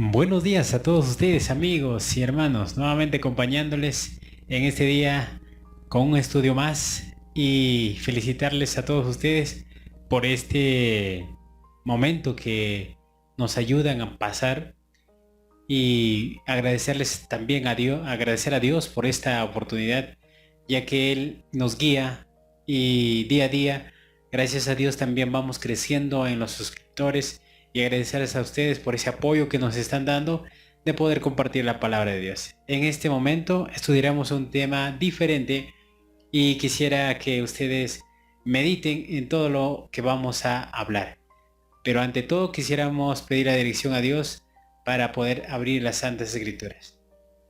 Buenos días a todos ustedes, amigos y hermanos, nuevamente acompañándoles en este día con un estudio más y felicitarles a todos ustedes por este momento que nos ayudan a pasar y agradecerles también a Dios, agradecer a Dios por esta oportunidad, ya que Él nos guía y día a día, gracias a Dios también vamos creciendo en los suscriptores y agradecerles a ustedes por ese apoyo que nos están dando de poder compartir la palabra de Dios. En este momento estudiaremos un tema diferente y quisiera que ustedes mediten en todo lo que vamos a hablar. Pero ante todo quisiéramos pedir la dirección a Dios para poder abrir las Santas Escrituras.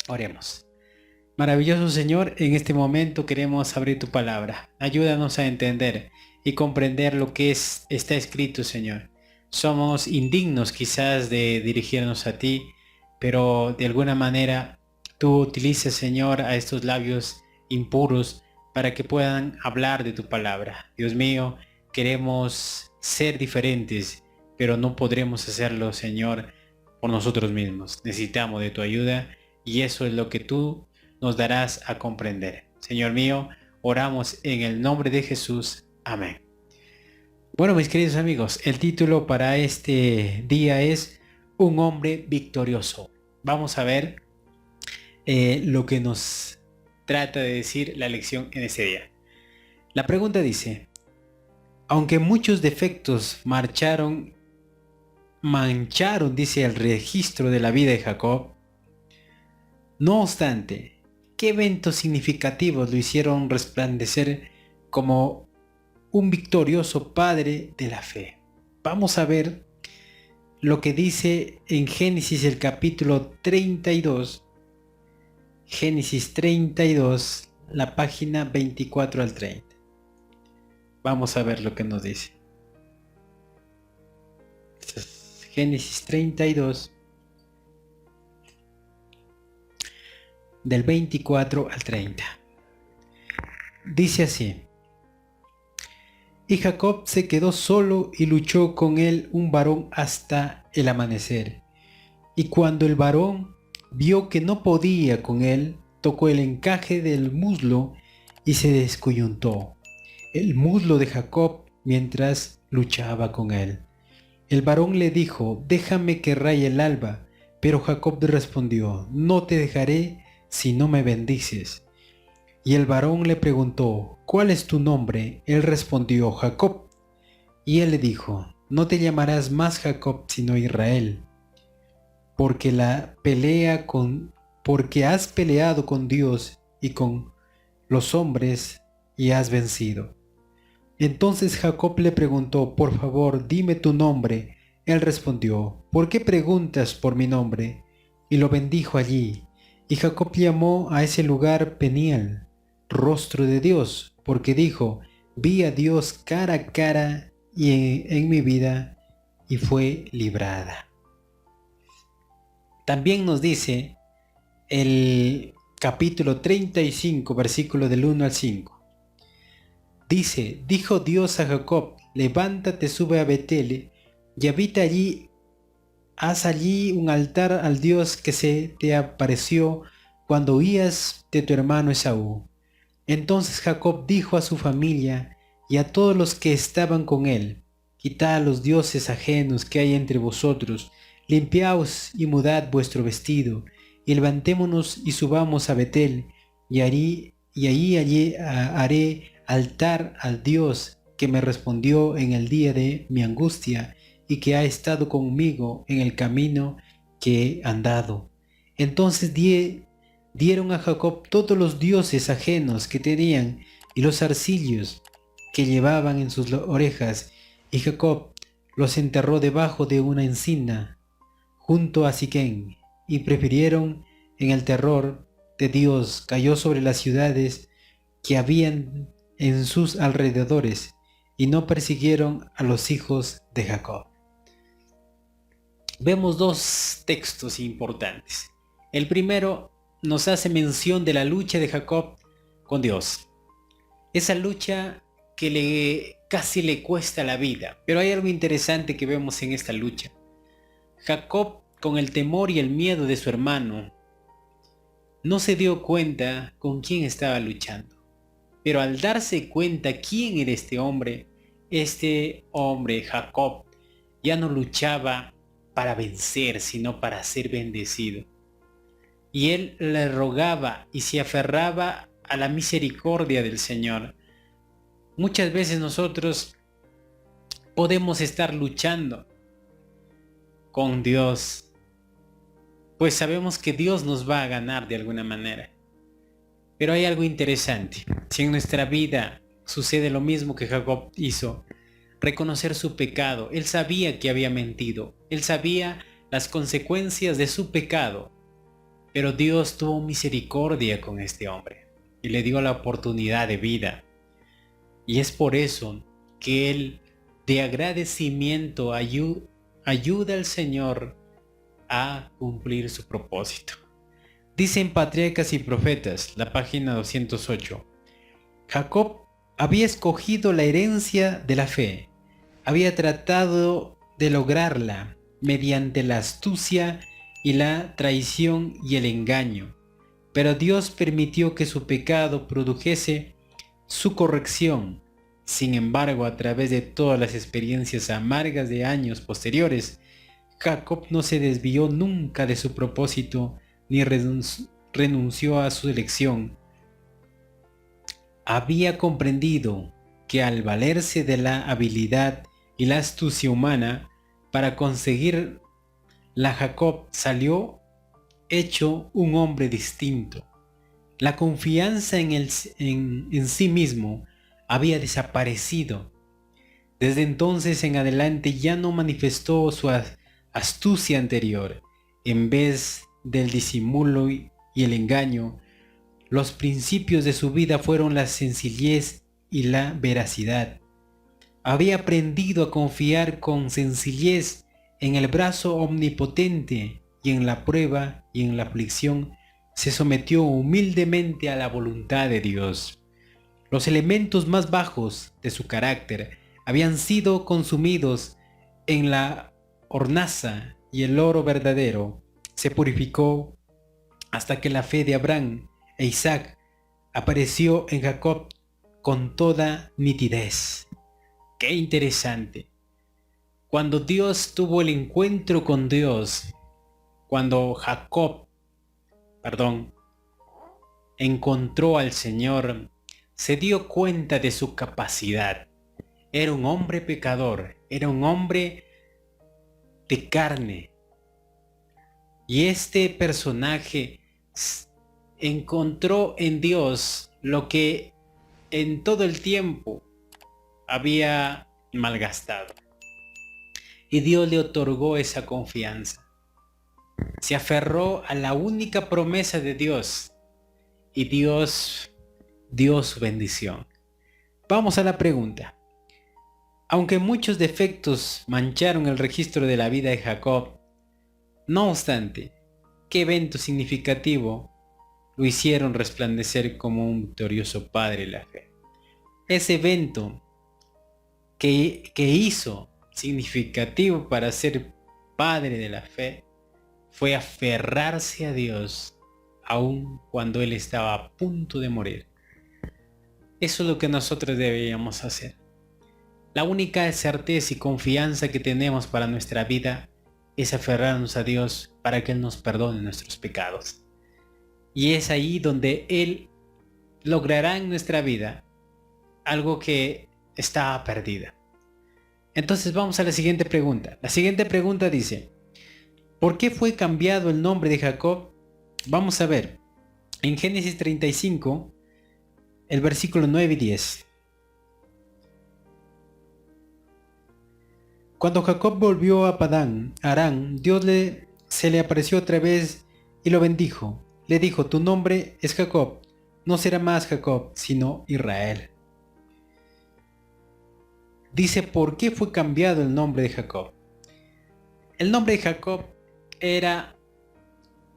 Oremos. Maravilloso Señor, en este momento queremos abrir tu palabra. Ayúdanos a entender y comprender lo que está escrito, Señor. Somos indignos quizás de dirigirnos a ti, pero de alguna manera tú utilizas, Señor, a estos labios impuros para que puedan hablar de tu palabra. Dios mío, queremos ser diferentes, pero no podremos hacerlo, Señor, por nosotros mismos. Necesitamos de tu ayuda y eso es lo que tú nos darás a comprender. Señor mío, oramos en el nombre de Jesús. Amén. Bueno, mis queridos amigos, el título para este día es Un hombre victorioso. Vamos a ver lo que nos trata de decir la lección en este día. La pregunta dice, aunque muchos defectos mancharon, dice, el registro de la vida de Jacob, no obstante, ¿qué eventos significativos lo hicieron resplandecer como un victorioso padre de la fe? Vamos a ver lo que dice en Génesis el capítulo 32, Génesis 32, la página 24 al 30. Vamos a ver lo que nos dice. Génesis 32, del 24 al 30. Dice así: Y Jacob se quedó solo y luchó con él un varón hasta el amanecer. Y cuando el varón vio que no podía con él, tocó el encaje del muslo y se descoyuntó el muslo de Jacob mientras luchaba con él. El varón le dijo: déjame que raye el alba. Pero Jacob respondió: no te dejaré si no me bendices. Y el varón le preguntó: ¿cuál es tu nombre? Él respondió: Jacob. Y él le dijo: no te llamarás más Jacob sino Israel, porque has peleado con Dios y con los hombres y has vencido. Entonces Jacob le preguntó: por favor, dime tu nombre. Él respondió: ¿por qué preguntas por mi nombre? Y lo bendijo allí. Y Jacob llamó a ese lugar Peniel, rostro de Dios, porque dijo: vi a Dios cara a cara y en mi vida, y fue librada. También nos dice el capítulo 35, versículo del 1 al 5. Dice: dijo Dios a Jacob: levántate, sube a Betel, y habita allí, haz allí un altar al Dios que se te apareció cuando huías de tu hermano Esaú. Entonces Jacob dijo a su familia y a todos los que estaban con él: quitad a los dioses ajenos que hay entre vosotros, limpiaos y mudad vuestro vestido, y levantémonos y subamos a Betel, y allí haré altar al Dios que me respondió en el día de mi angustia y que ha estado conmigo en el camino que he andado. Entonces dieron a Jacob todos los dioses ajenos que tenían y los zarcillos que llevaban en sus orejas, y Jacob los enterró debajo de una encina junto a Siquén, y prefirieron en el terror de Dios cayó sobre las ciudades que habían en sus alrededores, y no persiguieron a los hijos de Jacob. Vemos dos textos importantes. El primero nos hace mención de la lucha de Jacob con Dios. Esa lucha que casi le cuesta la vida. Pero hay algo interesante que vemos en esta lucha. Jacob con el temor y el miedo de su hermano, no se dio cuenta con quién estaba luchando. Pero al darse cuenta quién era este hombre, Jacob, ya no luchaba para vencer, sino para ser bendecido. Y él le rogaba y se aferraba a la misericordia del Señor. Muchas veces nosotros podemos estar luchando con Dios, pues sabemos que Dios nos va a ganar de alguna manera. Pero hay algo interesante. Si en nuestra vida sucede lo mismo que Jacob hizo, reconocer su pecado, él sabía que había mentido, él sabía las consecuencias de su pecado, pero Dios tuvo misericordia con este hombre y le dio la oportunidad de vida. Y es por eso que él, de agradecimiento, ayuda al Señor a cumplir su propósito. Dice en Patriarcas y Profetas, la página 208, Jacob había escogido la herencia de la fe, había tratado de lograrla mediante la astucia y la traición y el engaño, pero Dios permitió que su pecado produjese su corrección. Sin embargo, a través de todas las experiencias amargas de años posteriores, Jacob no se desvió nunca de su propósito ni renunció a su elección. Había comprendido que al valerse de la habilidad y la astucia humana para conseguir la Jacob salió hecho un hombre distinto. La confianza en sí mismo había desaparecido. Desde entonces en adelante ya no manifestó su astucia anterior. En vez del disimulo y el engaño, los principios de su vida fueron la sencillez y la veracidad. Había aprendido a confiar con sencillez en el brazo omnipotente y en la prueba y en la aflicción se sometió humildemente a la voluntad de Dios. Los elementos más bajos de su carácter habían sido consumidos en la hornaza y el oro verdadero se purificó hasta que la fe de Abraham e Isaac apareció en Jacob con toda nitidez. ¡Qué interesante! Cuando Dios tuvo el encuentro con Dios, cuando Jacob, encontró al Señor, se dio cuenta de su capacidad. Era un hombre pecador, era un hombre de carne. Y este personaje encontró en Dios lo que en todo el tiempo había malgastado. Y Dios le otorgó esa confianza. Se aferró a la única promesa de Dios y Dios dio su bendición. Vamos a la pregunta. Aunque muchos defectos mancharon el registro de la vida de Jacob, no obstante, ¿qué evento significativo lo hicieron resplandecer como un victorioso padre de la fe? Ese evento que hizo significativo para ser padre de la fe fue aferrarse a Dios aun cuando él estaba a punto de morir. Eso es lo que nosotros deberíamos hacer. La única certeza y confianza que tenemos para nuestra vida es aferrarnos a Dios para que Él nos perdone nuestros pecados. Y es ahí donde Él logrará en nuestra vida algo que estaba perdida. Entonces vamos a la siguiente pregunta. La siguiente pregunta dice, ¿por qué fue cambiado el nombre de Jacob? Vamos a ver, en Génesis 35, el versículo 9 y 10. Cuando Jacob volvió a Padán Aram, Dios se le apareció otra vez y lo bendijo. Le dijo, tu nombre es Jacob, no será más Jacob, sino Israel. Dice, ¿por qué fue cambiado el nombre de Jacob? El nombre de Jacob era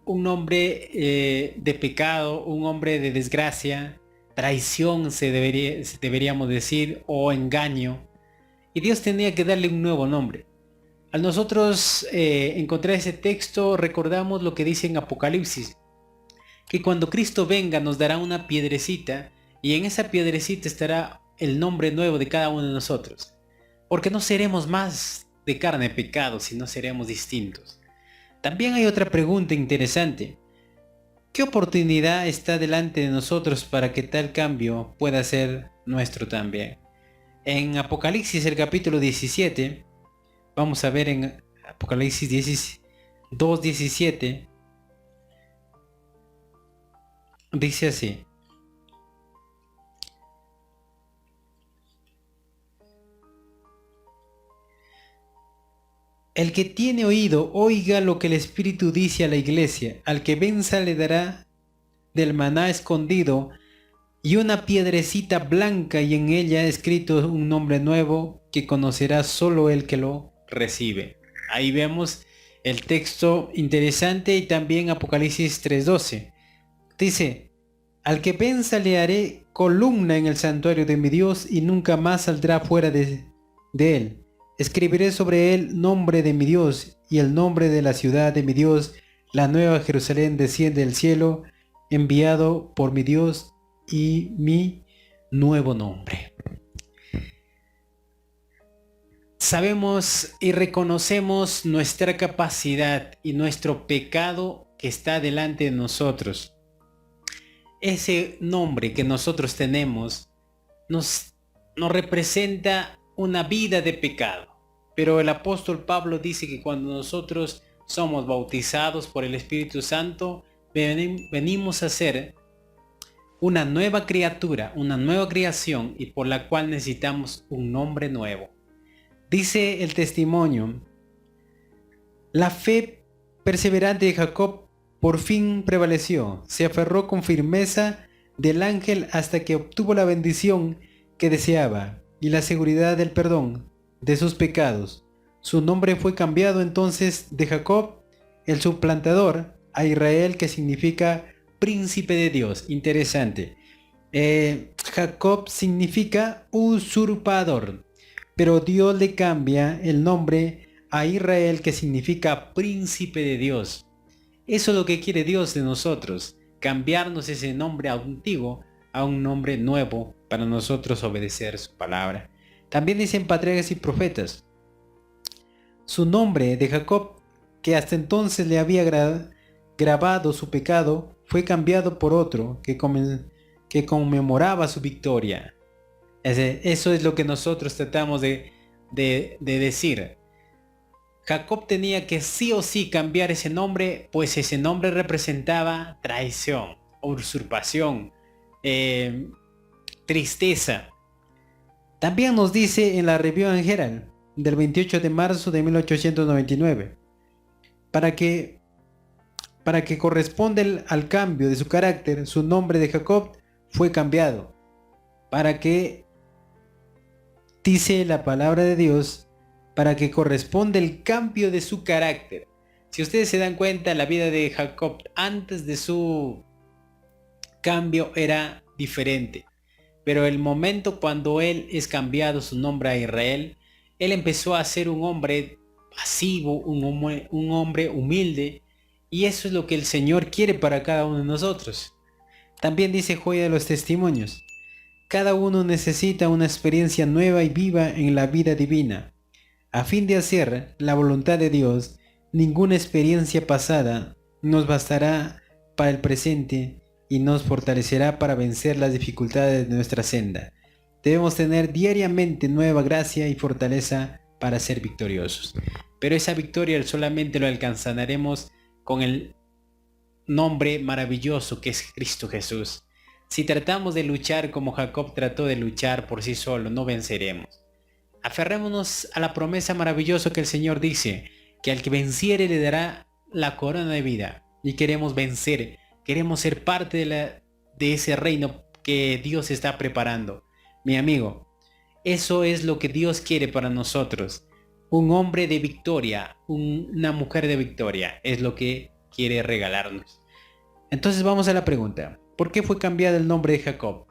un hombre de pecado, un hombre de desgracia, traición deberíamos decir, o engaño. Y Dios tenía que darle un nuevo nombre. Al nosotros encontrar ese texto, recordamos lo que dice en Apocalipsis, que cuando Cristo venga nos dará una piedrecita y en esa piedrecita estará el nombre nuevo de cada uno de nosotros. Porque no seremos más de carne de pecado, sino seremos distintos. También hay otra pregunta interesante. ¿Qué oportunidad está delante de nosotros para que tal cambio pueda ser nuestro también? En Apocalipsis, el capítulo 17, vamos a ver en Apocalipsis 2:17, dice así: el que tiene oído, oiga lo que el Espíritu dice a la iglesia. Al que venza le dará del maná escondido y una piedrecita blanca y en ella escrito un nombre nuevo que conocerá solo el que lo recibe. Ahí vemos el texto interesante y también Apocalipsis 3:12. Dice: al que venza le haré columna en el santuario de mi Dios y nunca más saldrá fuera de él. Escribiré sobre él nombre de mi Dios y el nombre de la ciudad de mi Dios. La nueva Jerusalén desciende del cielo, enviado por mi Dios, y mi nuevo nombre. Sabemos y reconocemos nuestra capacidad y nuestro pecado que está delante de nosotros. Ese nombre que nosotros tenemos nos representa una vida de pecado. Pero el apóstol Pablo dice que cuando nosotros somos bautizados por el Espíritu Santo, venimos a ser una nueva criatura, una nueva creación, y por la cual necesitamos un nombre nuevo. Dice el testimonio: la fe perseverante de Jacob por fin prevaleció, se aferró con firmeza del ángel hasta que obtuvo la bendición que deseaba y la seguridad del perdón de sus pecados. Su nombre fue cambiado entonces de Jacob, el suplantador, a Israel, que significa príncipe de Dios. Interesante. Jacob significa usurpador, pero Dios le cambia el nombre a Israel, que significa príncipe de Dios. Eso es lo que quiere Dios de nosotros, cambiarnos ese nombre antiguo a un nombre nuevo para nosotros obedecer su palabra. También dicen patriarcas y profetas. Su nombre de Jacob, que hasta entonces le había grabado su pecado, fue cambiado por otro que conmemoraba su victoria. Eso es lo que nosotros tratamos de decir. Jacob tenía que sí o sí cambiar ese nombre, pues ese nombre representaba traición, usurpación, tristeza. También nos dice en la Review and Herald del 28 de marzo de 1899, para que corresponda al cambio de su carácter, su nombre de Jacob fue cambiado, para que, dice la palabra de Dios, para que corresponda el cambio de su carácter. Si ustedes se dan cuenta, la vida de Jacob antes de su cambio era diferente. Pero el momento cuando él es cambiado su nombre a Israel, él empezó a ser un hombre pasivo, un hombre humilde, y eso es lo que el Señor quiere para cada uno de nosotros. También dice Joya de los Testimonios: cada uno necesita una experiencia nueva y viva en la vida divina. A fin de hacer la voluntad de Dios, ninguna experiencia pasada nos bastará para el presente y nos fortalecerá para vencer las dificultades de nuestra senda. Debemos tener diariamente nueva gracia y fortaleza para ser victoriosos. Pero esa victoria solamente lo alcanzaremos con el nombre maravilloso que es Cristo Jesús. Si tratamos de luchar como Jacob trató de luchar por sí solo, no venceremos. Aferrémonos a la promesa maravillosa que el Señor dice, que al que venciere le dará la corona de vida. Y queremos vencer, queremos ser parte de ese reino que Dios está preparando. Mi amigo, eso es lo que Dios quiere para nosotros. Un hombre de victoria, una mujer de victoria, es lo que quiere regalarnos. Entonces vamos a la pregunta: ¿por qué fue cambiado el nombre de Jacob?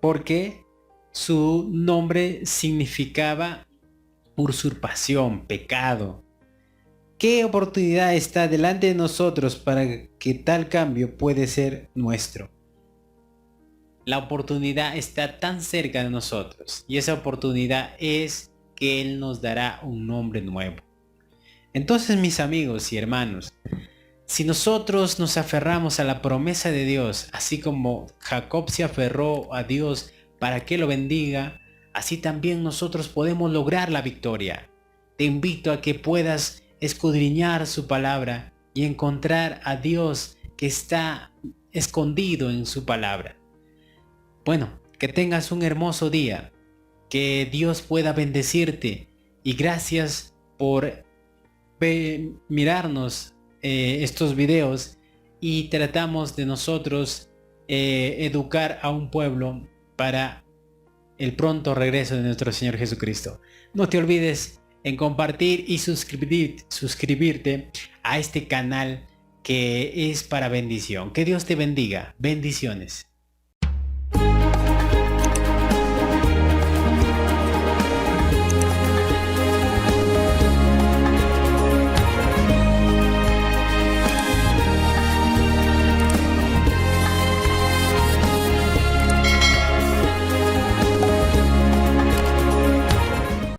Porque su nombre significaba usurpación, pecado. ¿Qué oportunidad está delante de nosotros para que tal cambio puede ser nuestro? La oportunidad está tan cerca de nosotros y esa oportunidad es que Él nos dará un nombre nuevo. Entonces, mis amigos y hermanos, si nosotros nos aferramos a la promesa de Dios, así como Jacob se aferró a Dios para que lo bendiga, así también nosotros podemos lograr la victoria. Te invito a que puedas escudriñar su palabra y encontrar a Dios que está escondido en su palabra. Bueno, que tengas un hermoso día, que Dios pueda bendecirte y gracias por mirarnos estos videos y tratamos de nosotros educar a un pueblo para el pronto regreso de nuestro Señor Jesucristo. No te olvides en compartir y suscribirte a este canal que es para bendición. Que Dios te bendiga. Bendiciones.